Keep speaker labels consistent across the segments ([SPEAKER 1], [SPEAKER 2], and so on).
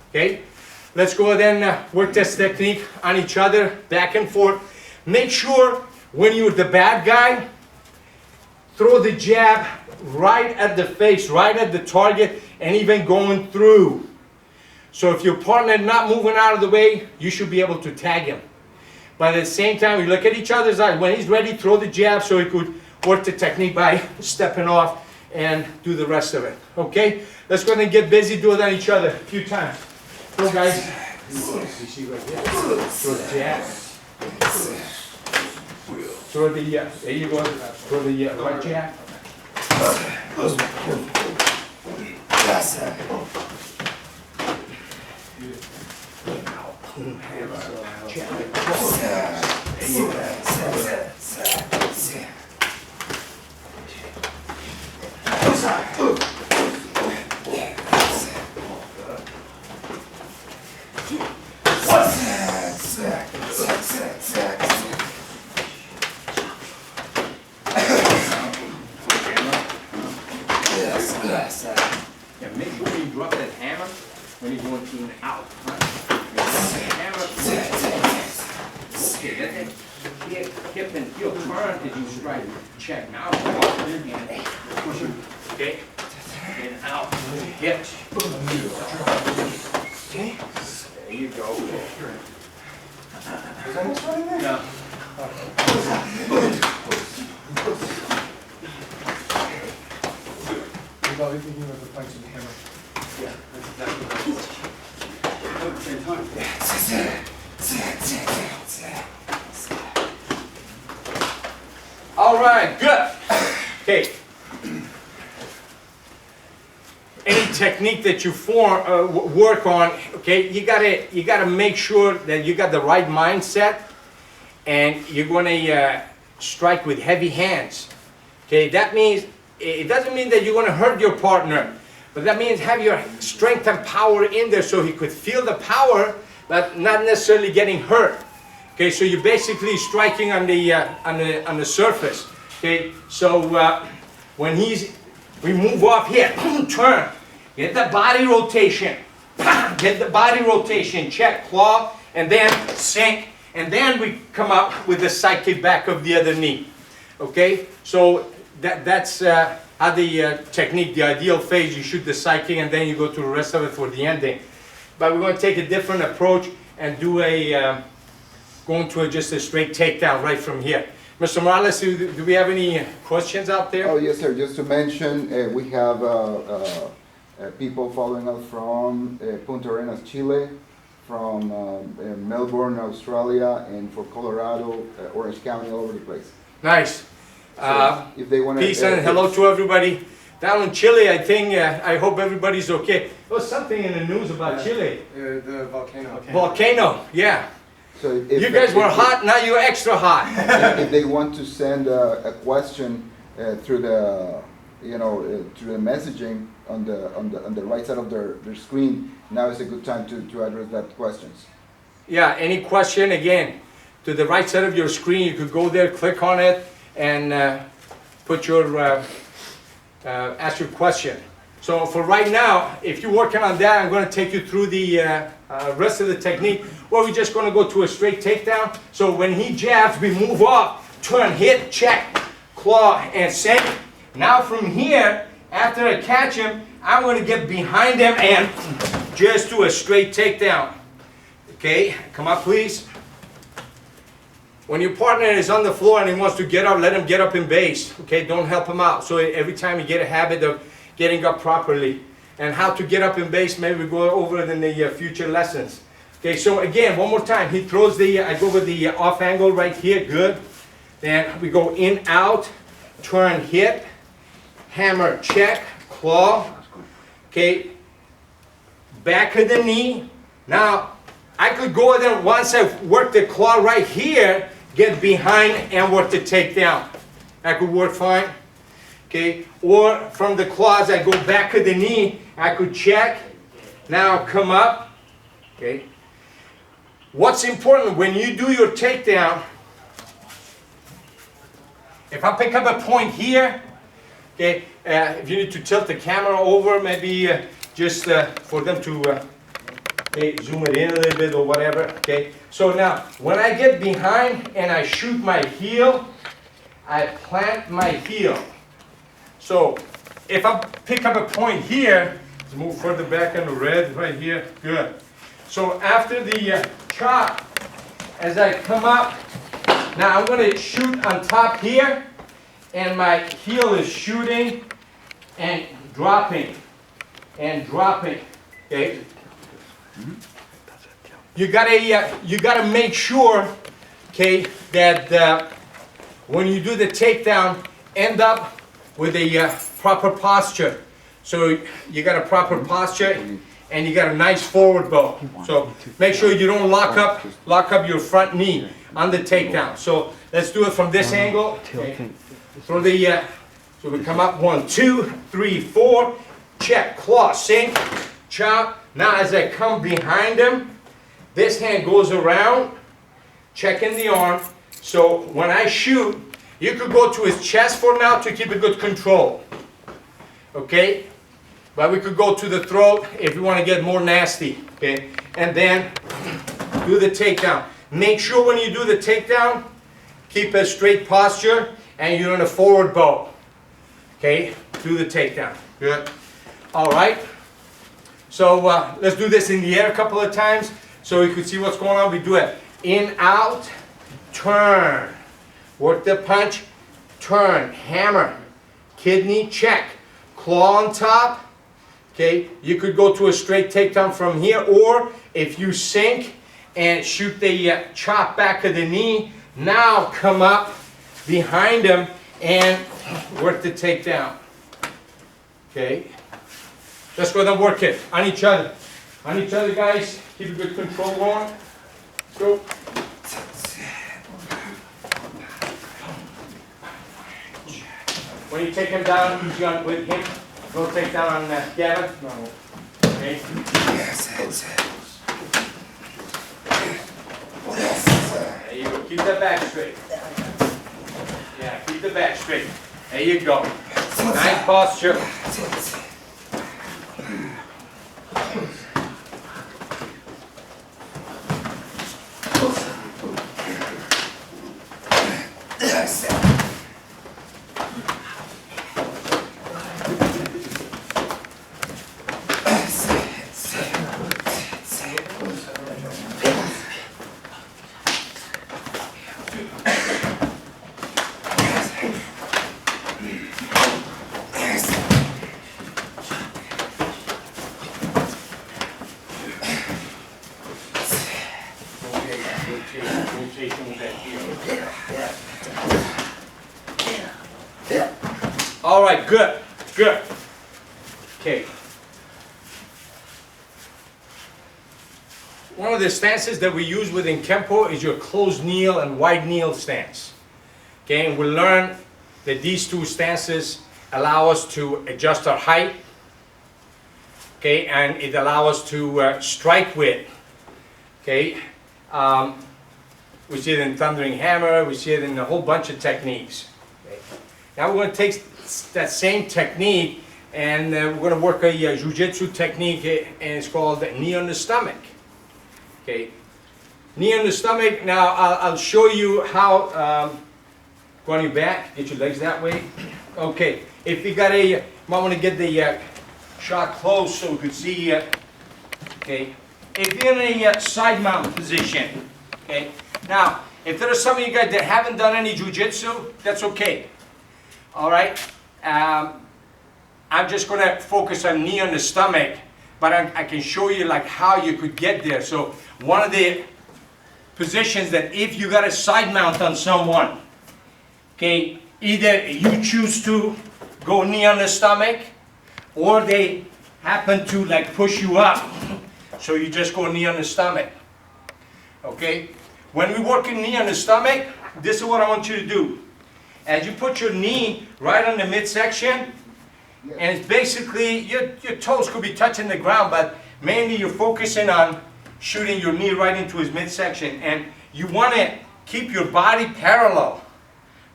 [SPEAKER 1] Okay, let's go then work this technique on each other, back and forth. Make sure when you're the bad guy, throw the jab right at the face, right at the target, and even going through. So if your partner is not moving out of the way, you should be able to tag him. But at the same time, we look at each other's eyes. When he's ready, throw the jab so he could work the technique by stepping off and do the rest of it. Okay? Let's go ahead and get busy, do it on each other a few times. Go, guys. You see right here? Throw the jab. Throw the, there you go. Throw the right jab.
[SPEAKER 2] Yeah, make sure you drop that hammer when you're going in and out. Hammer. Okay, let that hip and heel turn as you strike. Check now. And push it. Okay. And out. Hip. Okay. There you go.
[SPEAKER 3] Is that what's running there?
[SPEAKER 2] No.
[SPEAKER 3] Are you thinking of the punch and hammer?
[SPEAKER 2] Yeah, that's exactly right. At the same time.
[SPEAKER 1] All right, good. Okay. Any technique that you work on, okay, you gotta make sure that you got the right mindset, and you're gonna strike with heavy hands. Okay, that means it doesn't mean that you're gonna hurt your partner, but that means have your strength and power in there so he could feel the power, but not necessarily getting hurt. Okay, so you're basically striking on the surface. Okay, so when we move off here, turn, get the body rotation, get the body rotation, check, claw, and then sink, and then we come up with the side kick back of the other knee. Okay, so that's how the technique, the ideal phase, you shoot the side kick and then you go to the rest of it for the ending. But we're going to take a different approach and do just a straight takedown right from here. Mr. Morales, do we have any questions out there?
[SPEAKER 4] Oh, yes, sir. Just to mention, we have people following us from Punta Arenas, Chile, from Melbourne, Australia, and for Colorado, Orange County, all over the place.
[SPEAKER 1] Nice.
[SPEAKER 4] So if they want to,
[SPEAKER 1] Peace and hello to everybody. Down in Chile, I think, I hope everybody's okay. There was something in the news about Chile.
[SPEAKER 3] The volcano.
[SPEAKER 1] Volcano, yeah.
[SPEAKER 4] So if
[SPEAKER 1] You guys were hot, now you're extra hot.
[SPEAKER 4] if they want to send a question through the, through the messaging on the right side of their screen, now is a good time to address that questions.
[SPEAKER 1] Yeah, any question, again, to the right side of your screen, you could go there, click on it, and put your, ask your question. So for right now, if you're working on that, I'm going to take you through the rest of the technique, where we're just going to go to a straight takedown. So when he jabs, we move up, turn, hit, check, claw, and sink. Now from here, after I catch him, I'm going to get behind him and just do a straight takedown. Okay, come up please. When your partner is on the floor and he wants to get up, let him get up in base. Okay, don't help him out. So every time you get a habit of getting up properly. And how to get up in base, maybe we go over it in the future lessons. Okay, so again, one more time. He throws I go with the off angle right here, good. Then we go in, out, turn, hit, hammer, check, claw. Okay, back of the knee. Now, I could go there once I work the claw right here, get behind and work the takedown. That could work fine. Okay, or from the claws, I go back of the knee, I could check, now come up. Okay, what's important when you do your takedown, if I pick up a point here, okay, if you need to tilt the camera over, maybe just for them to Okay, zoom it in a little bit or whatever, okay? So now, when I get behind and I shoot my heel, I plant my heel. So, if I pick up a point here, let's move further back on the red, right here, good. So after the chop, as I come up, now I'm going to shoot on top here, and my heel is shooting and dropping, okay? You gotta make sure, okay, that when you do the takedown, end up with a proper posture. So you got a proper posture, and you got a nice forward bow. So make sure you don't lock up your front knee on the takedown. So let's do it from this angle. Okay. So so we come up 1, 2, 3, 4. Check, claw, sink, chop. Now as I come behind him, this hand goes around, checking the arm. So when I shoot, you could go to his chest for now to keep a good control. Okay? But we could go to the throat if you want to get more nasty. Okay? And then do the takedown. Make sure when you do the takedown, keep a straight posture and you're in a forward bow. Okay? Do the takedown. Good. All right. So let's do this in the air a couple of times so you can see what's going on. We do it in, out, turn. Work the punch, turn, hammer, kidney, check, claw on top. Okay, you could go to a straight takedown from here, or if you sink and shoot the chop back of the knee, now come up behind him and work the takedown. Okay, let's go ahead and work it on each other. On each other, guys. Keep a good control going. Let's go. When you take him down, easy on with him. Don't take down on Gavin. No. Okay. There you go. Keep that back straight. Yeah, keep the back straight. There you go. Nice posture. All right, good, good. Okay. One of the stances that we use within Kempo is your closed kneel and wide kneel stance. Okay, and we learn that these two stances allow us to adjust our height. Okay, and it allows us to strike with. Okay, we see it in Thundering Hammer, we see it in a whole bunch of techniques. Okay. Now we're going to take that same technique and we're going to work a jiu-jitsu technique, and it's called knee on the stomach. Okay, knee on the stomach. Now I'll show you how. Go on your back, get your legs that way. Okay, if you got you might want to get the shot close so we could see. Okay, if you're in a side mount position. Okay, now if there are some of you guys that haven't done any jiu-jitsu, that's okay. All right, I'm just going to focus on knee on the stomach, but I can show you like how you could get there. So one of the positions that if you got a side mount on someone, okay, either you choose to go knee on the stomach, or they happen to like push you up, so you just go knee on the stomach. Okay, when we work in knee on the stomach, this is what I want you to do. As you put your knee right on the midsection, and it's basically, your toes could be touching the ground, but mainly you're focusing on shooting your knee right into his midsection. And you want to keep your body parallel,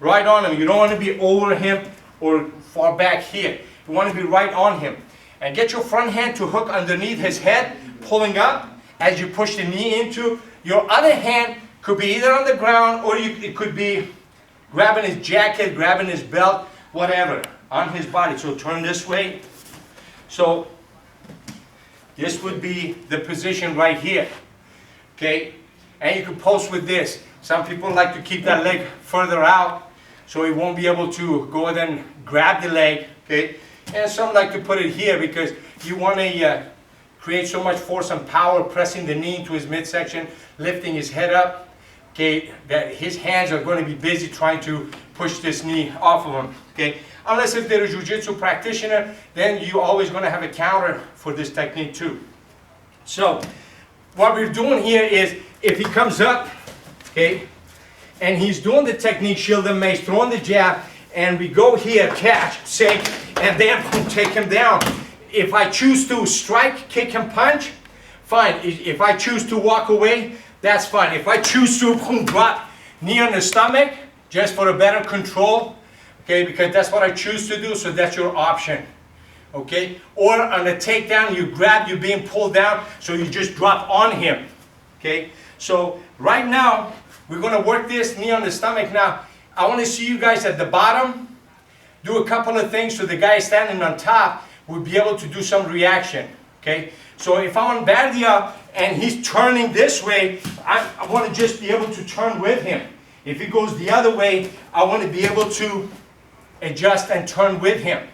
[SPEAKER 1] right on him. You don't want to be over him or far back here. You want to be right on him. And get your front hand to hook underneath his head, pulling up. as you push the knee into. Your other hand could be either on the ground, or it could be grabbing his jacket, grabbing his belt, whatever, on his body. So turn this way. So this would be the position right here, okay? And you can pulse with this. Some people like to keep that leg further out, so he won't be able to go and then grab the leg, okay? And some like to put it here because you want to create so much force and power pressing the knee into his midsection, lifting his head up, okay, that his hands are going to be busy trying to push this knee off of him, okay? Unless if they're a jiu-jitsu practitioner, then you're always going to have a counter for this technique too. So what we're doing here is, if he comes up, okay, and he's doing the technique, shield and mace, throwing the jab, and we go here, catch, shake, and then take him down. If I choose to strike, kick, and punch, fine. If I choose to walk away, that's fine. If I choose to drop knee on the stomach, just for a better control, okay, because that's what I choose to do, so that's your option, okay? Or on a takedown, you grab, you're being pulled down, so you just drop on him, okay? So right now, we're going to work this knee on the stomach. Now, I want to see you guys at the bottom do a couple of things so the guy standing on top will be able to do some reaction, okay? So if I'm on Bardia and he's turning this way, I want to just be able to turn with him. If he goes the other way, I want to be able to adjust and turn with him.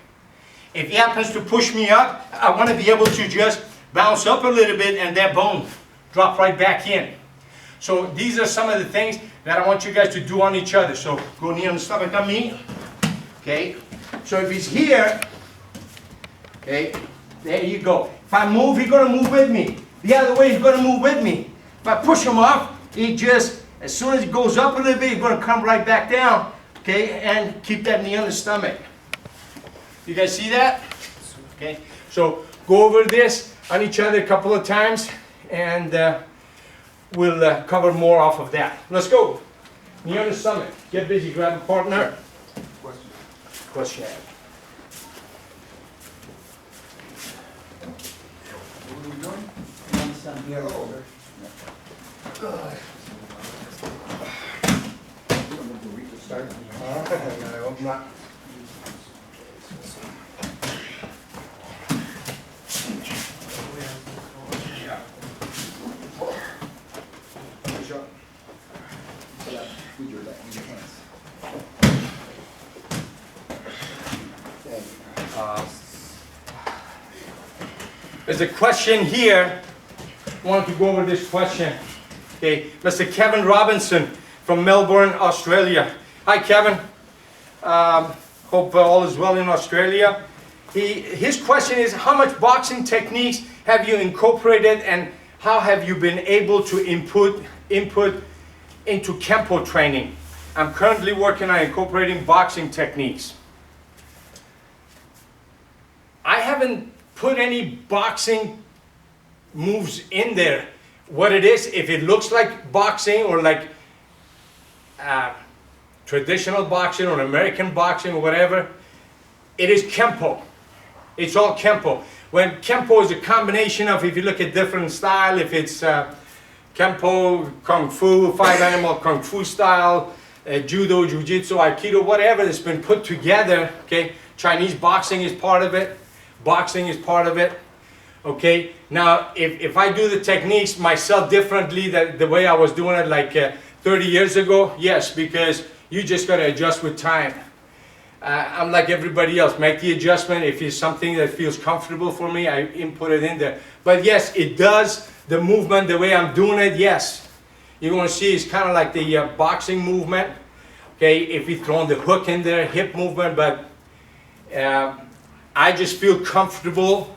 [SPEAKER 1] If he happens to push me up, I want to be able to just bounce up a little bit and then boom, drop right back in. So these are some of the things that I want you guys to do on each other. So go knee on the stomach on me. Okay. So if he's here, okay, there you go. If I move, he's going to move with me. The other way, he's going to move with me. If I push him off, he just, as soon as he goes up a little bit, he's going to come right back down. Okay, and keep that knee on the stomach. You guys see that? Okay, so go over this on each other a couple of times, and we'll cover more off of that. Let's go. Knee on the stomach. Get busy. Grab a partner. Question.
[SPEAKER 3] What are we doing? Yeah, over. Start. I hope not. Push up. With your hands.
[SPEAKER 1] There's a question here. I want to go over this question. Okay, Mr. Kevin Robinson from Melbourne, Australia. Hi, Kevin. Hope all is well in Australia. His question is, how much boxing techniques have you incorporated, and how have you been able to input into Kempo training? I'm currently working on incorporating boxing techniques. I haven't put any boxing moves in there. What it is, if it looks like boxing or like traditional boxing or American boxing or whatever, it is Kempo. It's all Kempo. When Kempo is a combination of, if you look at different style, if it's Kempo, Kung Fu, five animal Kung Fu style, Judo, Jiu-Jitsu, Aikido, whatever that's been put together, okay? Chinese boxing is part of it. Boxing is part of it. Okay, now if I do the techniques myself differently the way I was doing it like 30 years ago, yes, because you just got to adjust with time. I'm like everybody else, make the adjustment. If it's something that feels comfortable for me, I input it in there. But yes, it does, the movement, the way I'm doing it, yes. You're going to see it's kind of like the boxing movement. Okay, if we throw the hook in there, hip movement, but I just feel comfortable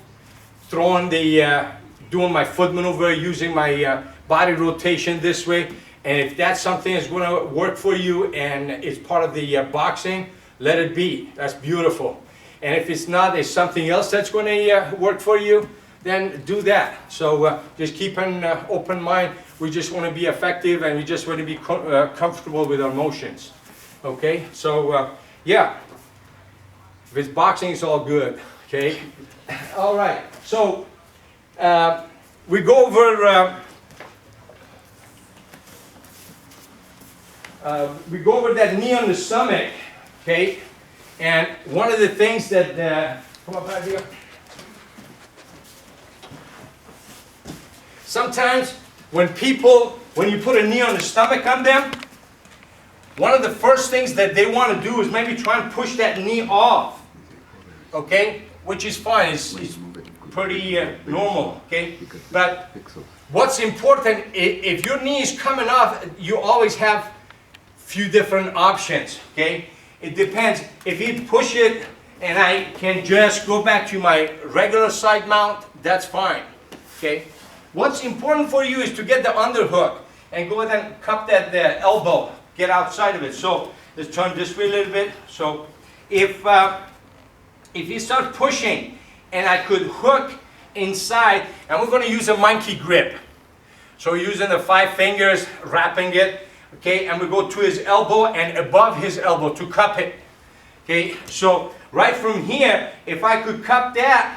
[SPEAKER 1] throwing doing my foot maneuver, using my body rotation this way. And if that's something that's going to work for you and it's part of the boxing, let it be. That's beautiful. And if it's not, there's something else that's going to work for you, then do that. So just keep an open mind. We just want to be effective, and we just want to be comfortable with our motions. Okay, so yeah, if it's boxing, it's all good. Okay, all right. So we go over we go over that knee on the stomach, okay? And one of the things that, come up out here. Sometimes when you put a knee on the stomach on them, one of the first things that they want to do is maybe try and push that knee off, okay? Which is fine, it's pretty normal, okay? But what's important, if your knee is coming off, you always have few different options, okay? It depends. If you push it and I can just go back to my regular side mount, that's fine, okay? What's important for you is to get the underhook and go ahead and cup that elbow, get outside of it. So let's turn this way a little bit. So if you start pushing and I could hook inside, and we're going to use a monkey grip. So we're using the 5 fingers, wrapping it, okay, and we go to his elbow and above his elbow to cup it. Okay, so right from here, if I could cup that,